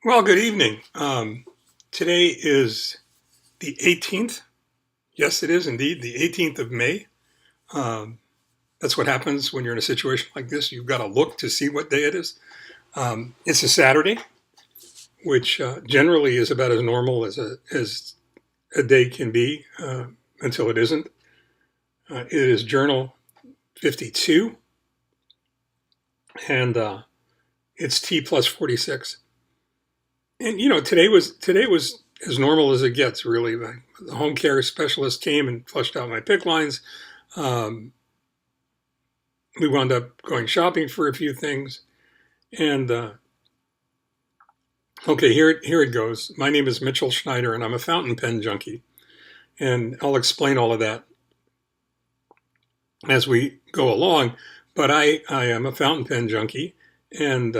Well, good evening. Today is the 18th. Yes, it is indeed the 18th of May. Um, that's what happens when you're in a situation like this. You've got to look to see what day it is. It's a Saturday, which generally is about as normal as a day can be until it isn't. It is Journal 52, and it's T+46. And today was as normal as it gets. Really, the home care specialist came and flushed out my PICC lines. Um, we wound up going shopping for a few things, and okay, here it goes. My name is Mitchell Schneider, and I'm a fountain pen junkie, and I'll explain all of that as we go along. But I am a fountain pen junkie, and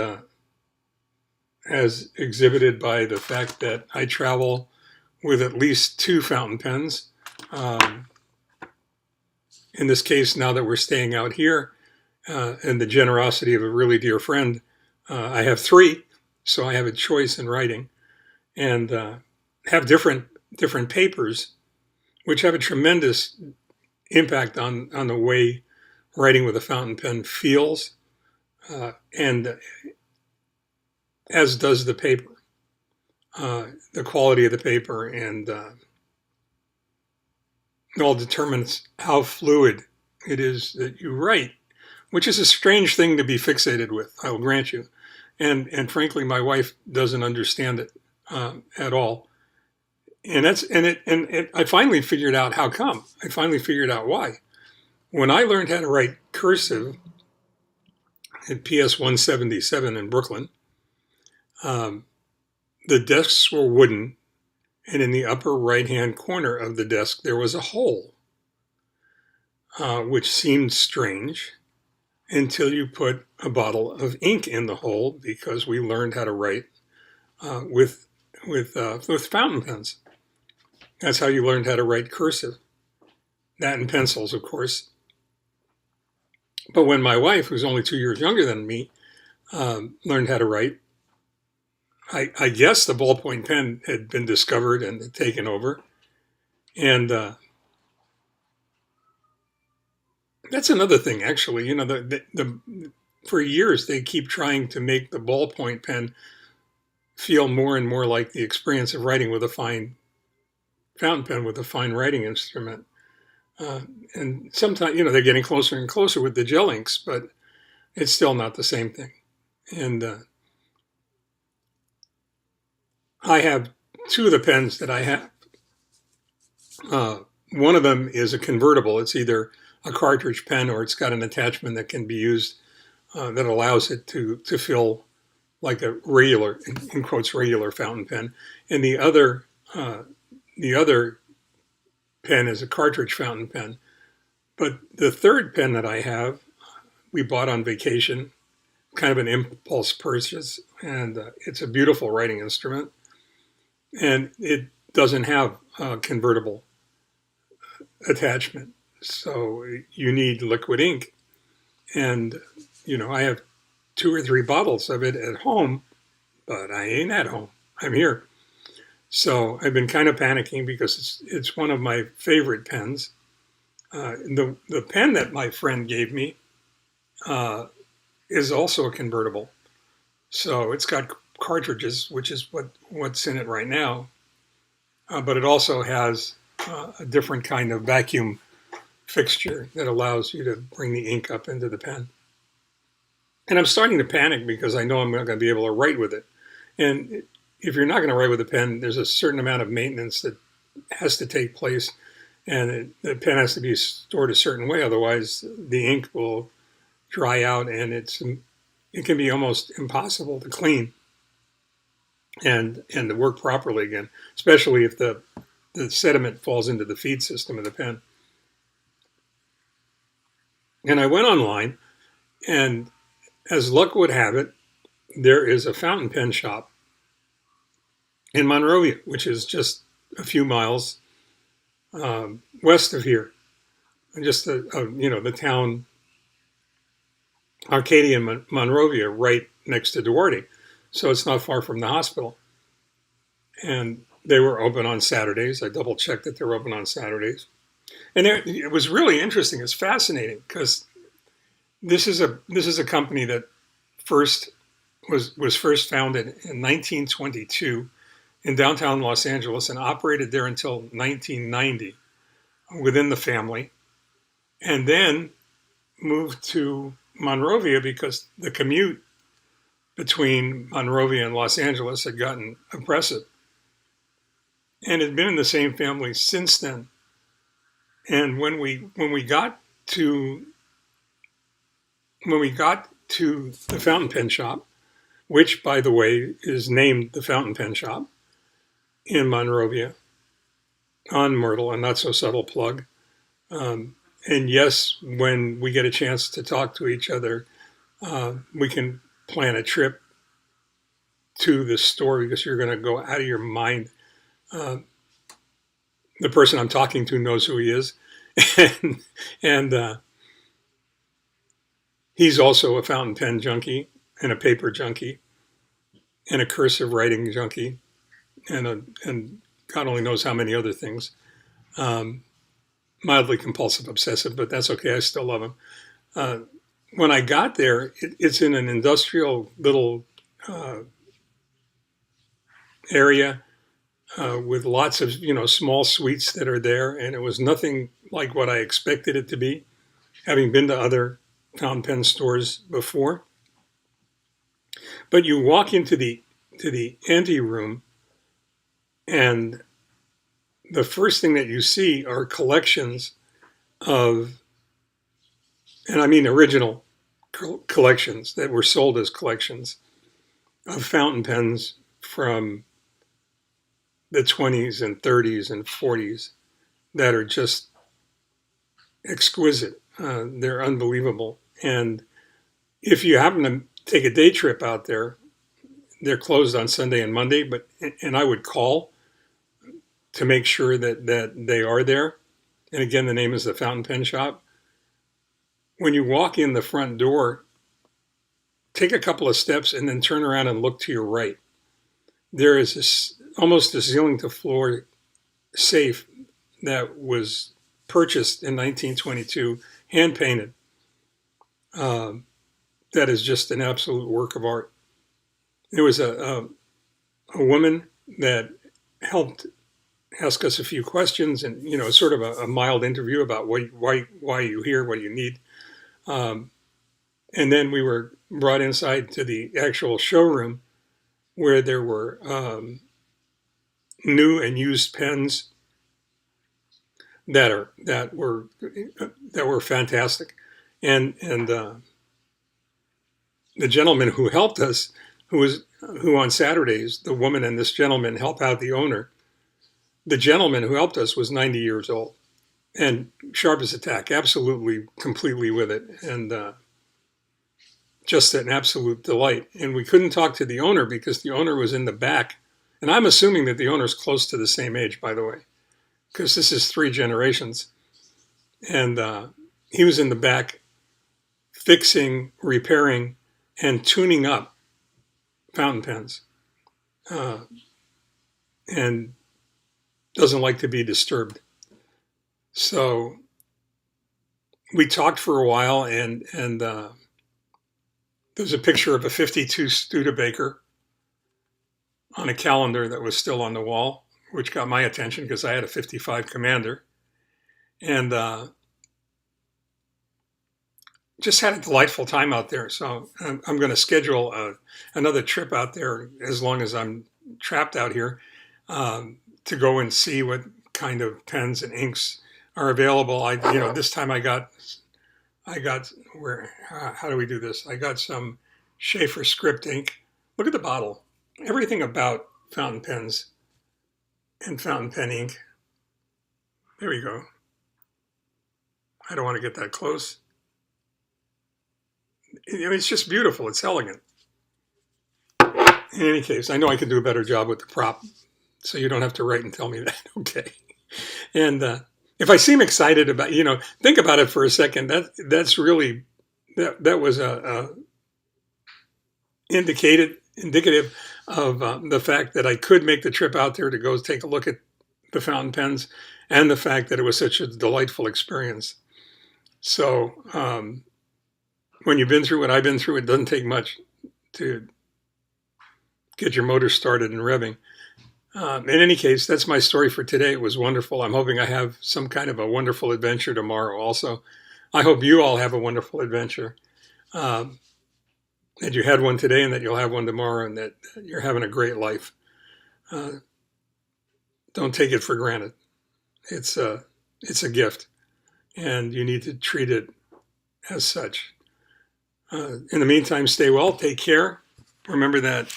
as exhibited by the fact that I travel with at least two fountain pens. Um, in this case, now that we're staying out here, and the generosity of a really dear friend, I have three, so I have a choice in writing, and have different papers, which have a tremendous impact on the way writing with a fountain pen feels, and as does the paper, the quality of the paper, and it all determines how fluid it is that you write, which is a strange thing to be fixated with, I will grant you. And frankly, my wife doesn't understand it at all. And I finally figured out how come. I finally figured out why. When I learned how to write cursive at PS 177 in Brooklyn, um, the desks were wooden, and in the upper right-hand corner of the desk there was a hole, which seemed strange until you put a bottle of ink in the hole, because we learned how to write with fountain pens. That's how you learned how to write cursive. That and pencils, of course. But when my wife, who's only 2 years younger than me, learned how to write, I guess the ballpoint pen had been discovered and taken over. And that's another thing, actually. You know, for years they keep trying to make the ballpoint pen feel more and more like the experience of writing with a fine fountain pen with a fine writing instrument. Uh, and sometimes, they're getting closer and closer with the gel inks, but it's still not the same thing. And I have two of the pens that I have. Uh, One of them is a convertible. It's either a cartridge pen or it's got an attachment that can be used that allows it to fill like a regular, in quotes, regular fountain pen. And the other pen is a cartridge fountain pen. But the third pen that I have, we bought on vacation, kind of an impulse purchase, and it's a beautiful writing instrument. And it doesn't have a convertible attachment, so you need liquid ink. And I have two or three bottles of it at home, but I ain't at home. I'm here. So I've been kind of panicking because it's one of my favorite pens. The pen that my friend gave me is also a convertible. So it's got cartridges, which is what's in it right now. But it also has a different kind of vacuum fixture that allows you to bring the ink up into the pen. And I'm starting to panic because I know I'm not going to be able to write with it. And if you're not going to write with a pen, there's a certain amount of maintenance that has to take place, and the pen has to be stored a certain way. Otherwise, the ink will dry out, and it can be almost impossible to clean and to work properly again, especially if the sediment falls into the feed system of the pen. And I went online, and as luck would have it, there is a fountain pen shop in Monrovia, which is just a few miles west of here, and just the town Arcadia, Monrovia, right next to Duarte. so it's not far from the hospital. And they were open on Saturdays. I double checked that they were open on Saturdays. And it was really interesting. It's fascinating because this is a company that was first founded in 1922 in downtown Los Angeles and operated there until 1990 within the family, and then moved to Monrovia because the commute between Monrovia and Los Angeles had gotten oppressive, and had been in the same family since then. And when we got to the fountain pen shop, which, by the way, is named the Fountain Pen Shop in Monrovia on Myrtle, a not so subtle plug. And yes, when we get a chance to talk to each other, we can plan a trip to the store because you're going to go out of your mind. The person I'm talking to knows who he is. and he's also a fountain pen junkie and a paper junkie and a cursive writing junkie and God only knows how many other things. Mildly compulsive obsessive, but that's okay. I still love him. When I got there, it's in an industrial little area with lots of small suites that are there, and it was nothing like what I expected it to be, having been to other fountain pen stores before. But you walk into the ante room, and the first thing that you see are collections of, and I mean original collections that were sold as collections of fountain pens from the 20s and 30s and 40s that are just exquisite. They're unbelievable. And if you happen to take a day trip out there, they're closed on Sunday and Monday, and I would call to make sure that they are there. And again, the name is the Fountain Pen Shop. When you walk in the front door, take a couple of steps and then turn around and look to your right. There is almost a ceiling to floor safe that was purchased in 1922, hand painted. That is just an absolute work of art. There was a woman that helped ask us a few questions, and sort of a mild interview about why you here, what do you need, and then we were brought inside to the actual showroom where there were new and used pens that were fantastic, and the gentleman who helped us, who on Saturdays, the woman and this gentleman help out the owner. The gentleman who helped us was 90 years old and sharp as a tack, absolutely, completely with it, and just an absolute delight. And we couldn't talk to the owner because the owner was in the back. And I'm assuming that the owner's close to the same age, by the way, because this is 3 generations. And he was in the back fixing, repairing, and tuning up fountain pens. And doesn't like to be disturbed. So we talked for a while, and there's a picture of a 52 Studebaker on a calendar that was still on the wall, which got my attention because I had a 55 Commander. And just had a delightful time out there. So I'm going to schedule another trip out there as long as I'm trapped out here, to go and see what kind of pens and inks are available. This time I got how do we do this? I got some Schaefer script ink. Look at the bottle. Everything about fountain pens and fountain pen ink. There we go. I don't want to get that close. It's just beautiful. It's elegant. In any case, I know I could do a better job with the prop, so you don't have to write and tell me that. Okay. And if I seem excited about, think about it for a second. That's really, that was indicated indicative of the fact that I could make the trip out there to go take a look at the fountain pens, and the fact that it was such a delightful experience. So when you've been through what I've been through, it doesn't take much to get your motor started and revving. In any case, that's my story for today. It was wonderful. I'm hoping I have some kind of a wonderful adventure tomorrow also. I hope you all have a wonderful adventure. That you had one today and that you'll have one tomorrow, and that you're having a great life. Don't take it for granted. It's a gift, and you need to treat it as such. In the meantime, stay well, take care. Remember that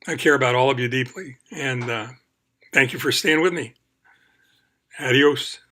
I care about all of you deeply, and thank you for staying with me. Adios.